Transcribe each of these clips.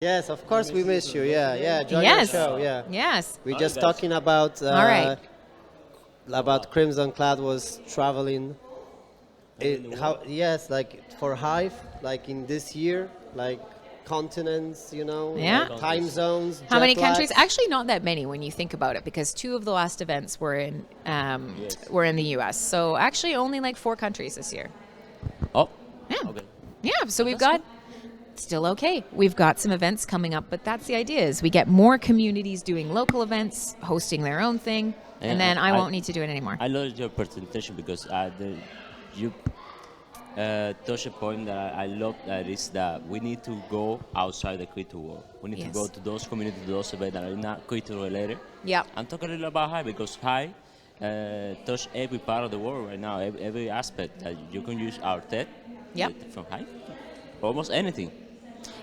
Yes, of course we miss you. Yeah, yeah. Join Yes. the show. Yeah. Yes. We're just talking about All right. about Crimson Cloud was traveling. Yes, like for Hive, like in this year, like continents, Yeah. like time zones. How many jet countries? lags. Actually, not that many when you think about it, because 2 of the last events were in the U.S. So actually, only like 4 countries this year. Oh, Yeah. okay. Yeah. So we've got still okay. We've got some events coming up, but that's the idea: is we get more communities doing local events, hosting their own thing, and then I won't need to do it anymore. I love your presentation because you touch a point that I love, that is that we need to go outside the crypto world. We need to go Yes. to those communities, those events that are not crypto related. Yeah. And talk a little about Hive, because Hive touch every part of the world right now, every aspect that you can use our tech from Hive, almost anything.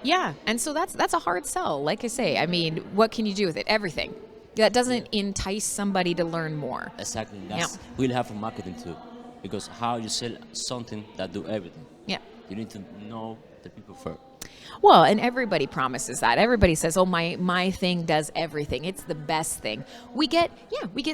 Yeah, and so that's a hard sell. Like I say, I mean, what can you do with it? Everything. That doesn't entice somebody to learn more. Exactly. We'll have a marketing too, because how you sell something that do everything. Yeah. You need to know the people first. Well, and everybody promises that. Everybody says, "Oh, my thing does everything. It's the best thing." We get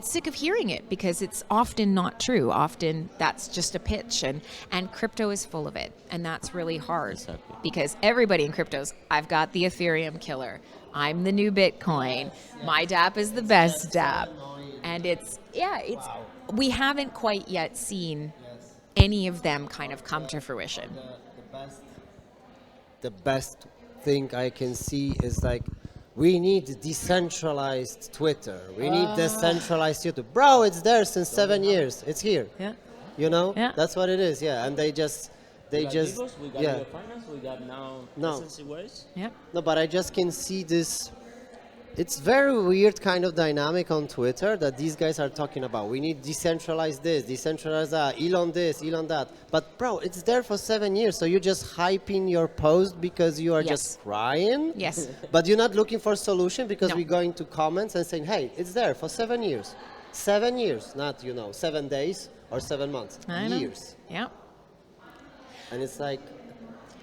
sick of hearing it because it's often not true. Often that's just a pitch, and crypto is full of it, and that's really hard. Exactly. Because everybody in crypto's, I've got the Ethereum killer. I'm the new Bitcoin. My DApp is the best DApp. And we haven't quite yet seen any of them kind of come to fruition. The best thing I can see is like, we need decentralized Twitter. We need decentralized YouTube. Bro, it's there since 7 years. It's here. Yeah. Yeah. That's what it is. Yeah, and they just We got finance, we got now No. Essence Ways. Yeah. No, but I just can see this. It's very weird kind of dynamic on Twitter that these guys are talking about. We need decentralized this, decentralized that, Elon this, Elon that. But bro, it's there for 7 years. So you're just hyping your post because you are just crying. Yes. But you're not looking for a solution because No. we're going to comments and saying, hey, it's there for 7 years. 7 years, not 7 days or 7 months. I know. Years. Yeah. And it's like,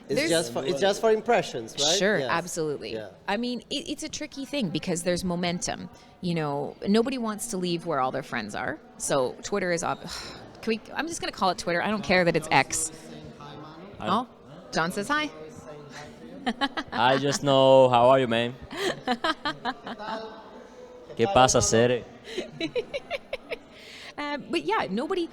There's- it's just for impressions, right? Sure, Yes. absolutely. Yeah. I mean, it's a tricky thing because there's momentum. Nobody wants to leave where all their friends are. So Twitter is up. I'm just going to call it Twitter. I don't care that it's X. Oh, John says hi. I just know, how are you, man? ¿Qué pasa, Sere? But yeah, nobody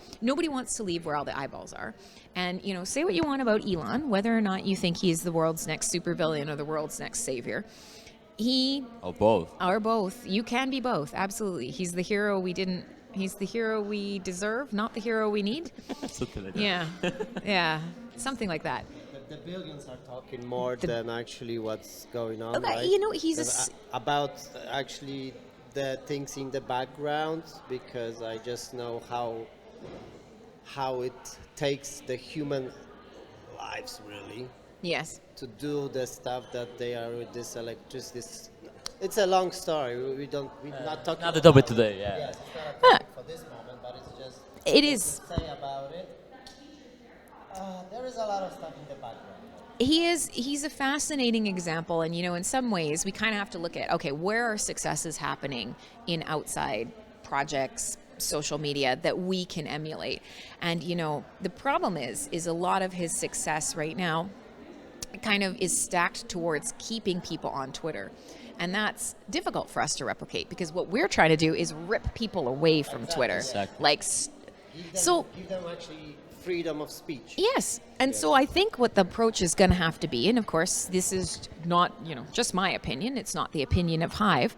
wants to leave where all the eyeballs are. And, say what you want about Elon, whether or not you think he's the world's next supervillain or the world's next savior. Or both. Or both. You can be both. Absolutely. He's the hero we deserve, not the hero we need. Something like that. Yeah. Yeah. Something like that. The billions are talking more than actually what's going on, Okay, right? he's about actually the things in the background, because I just know how it takes the human lives really yes. to do the stuff that they are with this electricity. It's a long story. We're not talking. Not the about topic it. today, yeah. Yes, it's not a topic for this moment, but it's just. It is. Say about it. There is a lot of stuff in the background. He's a fascinating example, and in some ways we kind of have to look at, okay, where are successes happening in outside projects, social media that we can emulate. And the problem is a lot of his success right now kind of is stacked towards keeping people on Twitter. And that's difficult for us to replicate because what we're trying to do is rip people away from Twitter. Exactly. Give them actually freedom of speech. Yes. And so I think what the approach is going to have to be, and of course this is not, just my opinion, it's not the opinion of Hive,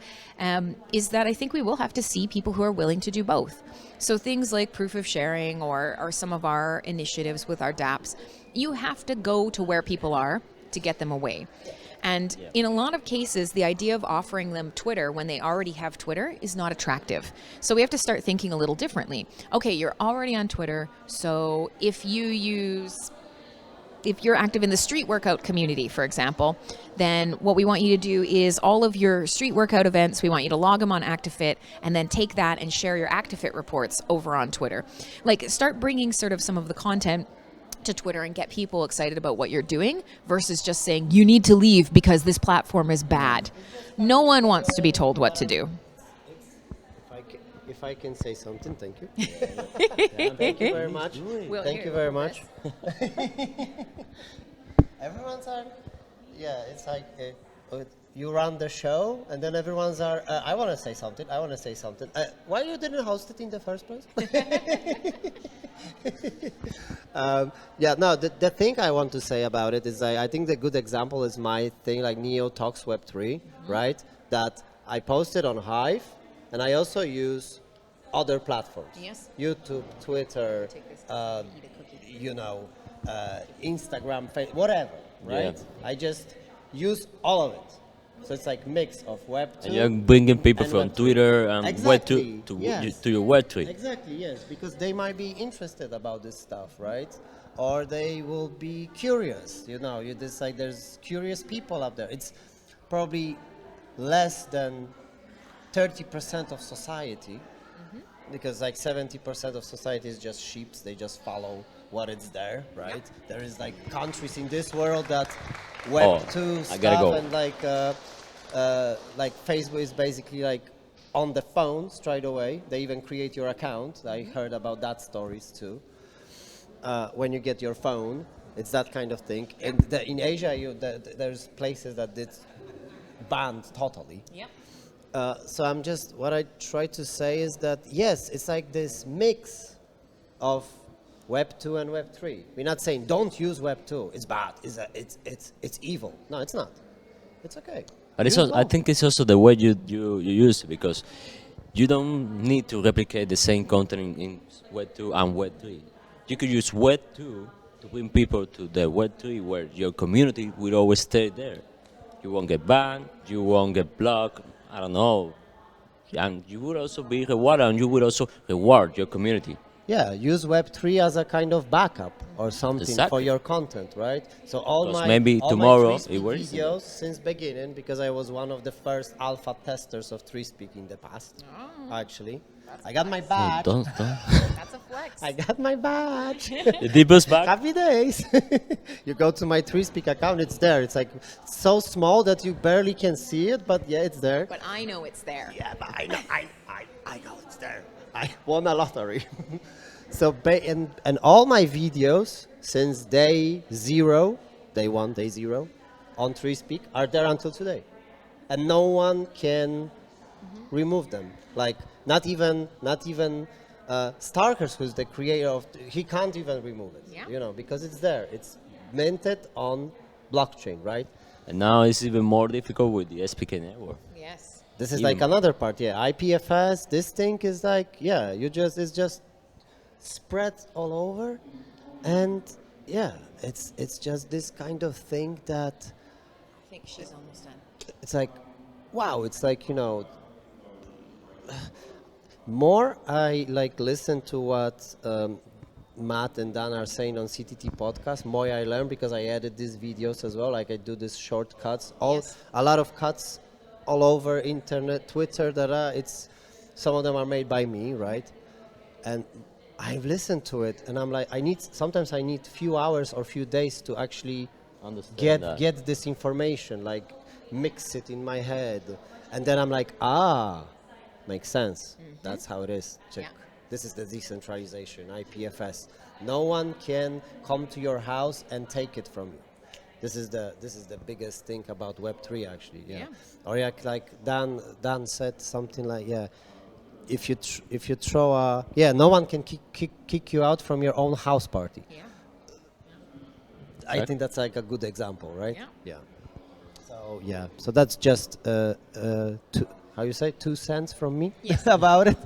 is that I think we will have to see people who are willing to do both. So things like proof of sharing or some of our initiatives with our dApps, you have to go to where people are to get them away. And in a lot of cases, the idea of offering them Twitter when they already have Twitter is not attractive. So we have to start thinking a little differently. Okay, you're already on Twitter, so if you're active in the street workout community, for example, then what we want you to do is all of your street workout events, we want you to log them on ActiveFit and then take that and share your ActiveFit reports over on Twitter. Like, start bringing sort of some of the content to Twitter and get people excited about what you're doing versus just saying you need to leave because this platform is bad. No one wants to be told what to do. If I can say something, thank you. Yeah, thank you very much. Thank you very much. Everyone's on. Yeah, it's like you run the show, and then everyone's are. I want to say something. I want to say something. Why you didn't host it in the first place? Yeah, no. The thing I want to say about it is I think the good example is my thing, like Neo Talks Web3, right? That I posted on Hive, and I also use other platforms. Yes. YouTube, Twitter, Instagram, Facebook, whatever, right? Yeah. I just use all of it. So it's like mix of Web2. And you're bringing people and from Web3. Twitter and Exactly, Web2 to your Web3. Exactly, yes, because they might be interested about this stuff, right? Or they will be curious, there's curious people out there. It's probably less than 30% of society, because like 70% of society is just sheeps. They just follow what is there, right? There is like countries in this world that Web2 stuff and like Facebook is basically like on the phone straight away. They even create your account. I heard about that stories too. When you get your phone, it's that kind of thing. In Asia, there's places that it's banned totally. Yep. So what I try to say is that, yes, it's like this mix of Web 2 and Web 3. We're not saying don't use Web 2. It's bad. It's evil. No, it's not. It's okay. But I think it's also the way you use it, because you don't need to replicate the same content in Web 2 and Web 3. You could use Web 2 to bring people to the Web 3 where your community will always stay there. You won't get banned. You won't get blocked. I don't know. And you would also be rewarded, and you would also reward your community. Yeah, use Web3 as a kind of backup or something for your content, right? So all my tomorrow it videos since beginning, because I was one of the first alpha testers of 3Speak in the past, actually. I got my badge. Don't. That's a flex. I got my badge. The deepest back. Happy days. You go to my 3Speak account, it's there. It's like so small that you barely can see it, but yeah, it's there. But I know it's there. Yeah, but I know it's there. I won a lottery. So and all my videos since day one, day zero, on 3Speak are there until today, and no one can remove them. Like not even Starkers, who's the creator of, he can't even remove it. Yeah. Because it's there. It's minted on blockchain, right? And now it's even more difficult with the SPK network. Yes. This is like another part, IPFS, this thing is like, it's just spread all over, and it's just this kind of thing that I think she's almost done. It's like, wow, it's like, more I like listen to what Matt and Dan are saying on CTT podcast, more I learn, because I edit these videos as well. Like I do these shortcuts, a lot of cuts all over internet, Twitter, some of them are made by me, right? And I've listened to it, and I'm like, sometimes I need few hours or few days to actually get this information, like mix it in my head, and then I'm like, makes sense. That's how it is. Check. Yeah. This is the decentralization, IPFS. No one can come to your house and take it from you. This is the biggest thing about Web3, actually. Yeah. Or like Dan said something like, if you throw no one can kick you out from your own house party. Yeah. I think that's like a good example, right? Yeah. So that's just how you say, 2 cents from me about it.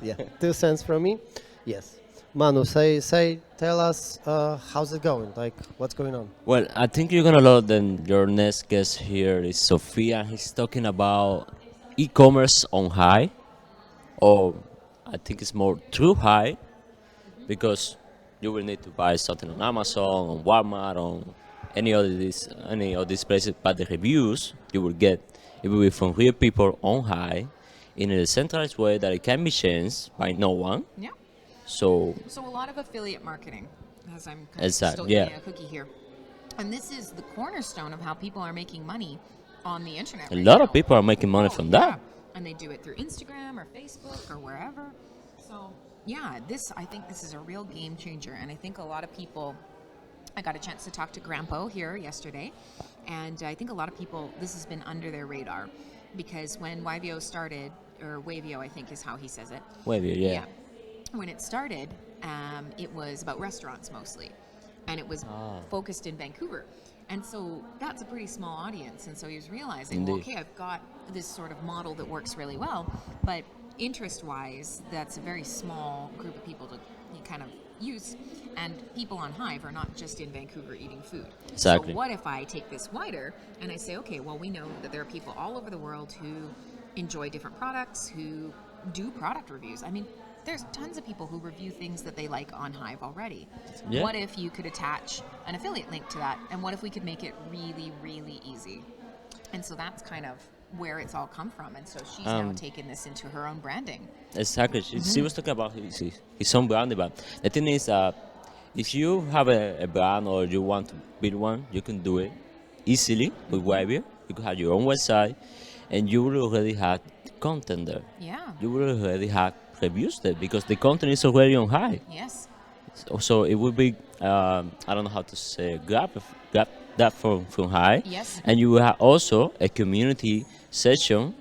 2 cents from me. Yes. Manu, tell us how's it going? Like, what's going on? Well, I think you're gonna love them. Your next guest here is Sophia. He's talking about e-commerce on Hive, or I think it's more through Hive, because you will need to buy something on Amazon, on Walmart, on any of these places. But the reviews you will get, it will be from real people on Hive in a decentralized way that it can be changed by no one. Yeah. So a lot of affiliate marketing. as I'm kind of Exactly, still yeah. eating a cookie here. And this is the cornerstone of how people are making money on the internet. A right lot now. of people are making money Oh, from yeah. that. And they do it through Instagram or Facebook or wherever. So, yeah, I think this is a real game changer. And I think a lot of people, I got a chance to talk to Grandpo here yesterday. And I think a lot of people, this has been under their radar. Because when Wavio started, or Wavio, I think is how he says it. Wavio, yeah. When it started, it was about restaurants mostly. And it was focused in Vancouver. And so that's a pretty small audience. And so he was realizing, well, okay, I've got this sort of model that works really well, but interest-wise, that's a very small group of people to kind of use. And people on Hive are not just in Vancouver eating food. Exactly. So what if I take this wider and I say, okay, well, we know that there are people all over the world who enjoy different products, who do product reviews. I mean, there's tons of people who review things that they like on Hive already. Yeah. What if you could attach an affiliate link to that? And what if we could make it really, really easy? And so that's kind of where it's all come from. And so she's now taken this into her own branding. Exactly. She was talking about his own brand, but the thing is, if you have a brand or you want to build one, you can do it easily with Wavio. You could have your own website, and you will already have content there. Yeah. You will already have reviews there because the content is already on Hive. Yes. So it would be, I don't know how to say, grab that from Hive. Yes. And you will have also a community session,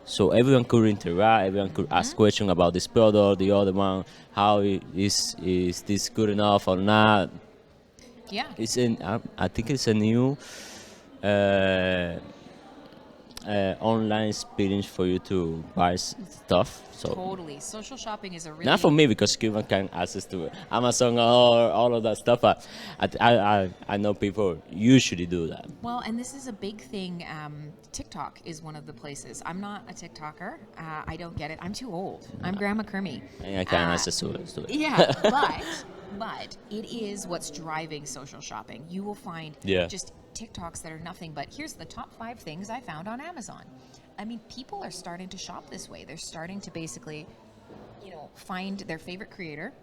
so everyone could interact, everyone could ask questions about this product, the other one, how is this good enough or not. Yeah. I think it's a new online experience for you to buy stuff. So Totally. Social shopping is a really... not for me because Cuban can access to Amazon or all of that stuff, but I know people usually do that. Well, and this is a big thing. TikTok is one of the places. I'm not a TikToker. I don't get it. I'm too old. I'm Grandma Kermie. And I can access to it. Yeah, but it is what's driving social shopping. You will find just TikToks that are nothing but here's the top 5 things I found on Amazon. I mean, people are starting to shop this way. They're starting to basically, find their favorite creator.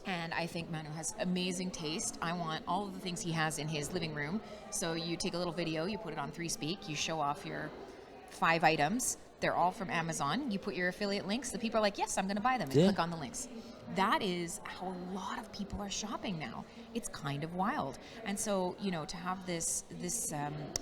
And I think Manu has amazing taste. I want all of the things he has in his living room. So you take a little video, you put it on 3Speak, you show off your 5 items. They're all from Amazon. You put your affiliate links. The people are like, yes, I'm going to buy them, and click on the links. That is how a lot of people are shopping now. It's kind of wild. And so, to have this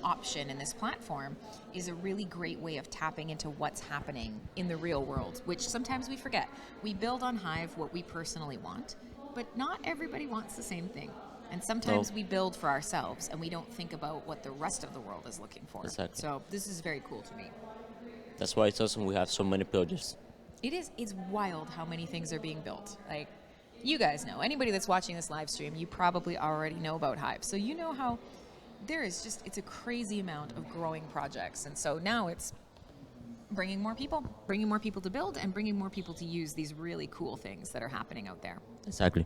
option and this platform is a really great way of tapping into what's happening in the real world, which sometimes we forget. We build on Hive what we personally want, but not everybody wants the same thing. And sometimes we build for ourselves and we don't think about what the rest of the world is looking for. Exactly. So this is very cool to me. That's why it's awesome we have so many projects. It's wild how many things are being built. Like, you guys know, anybody that's watching this live stream, you probably already know about Hive. So you know how it's a crazy amount of growing projects. And so now it's bringing more people to build and bringing more people to use these really cool things that are happening out there. Exactly.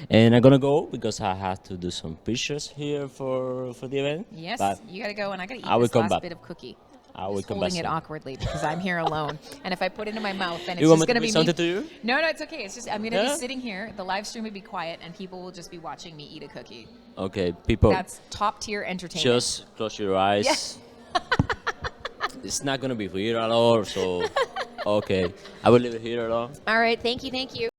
And I'm gonna go because I have to do some pictures here for the event. Yes, but you gotta go, and I gotta eat I will this come last back. bit of cookie. I will Just come holding back it soon. awkwardly because I'm here alone. And if I put it in my mouth, then it's You want just me going to to bring be me. something to you? No, it's okay. It's just I'm going to Yeah? be sitting here. The live stream would be quiet, and people will just be watching me eat a cookie. Okay, people. That's top tier entertainment. Just close your eyes. Yeah. It's not gonna be weird at all. So, okay, I will leave it here at all. All right. Thank you.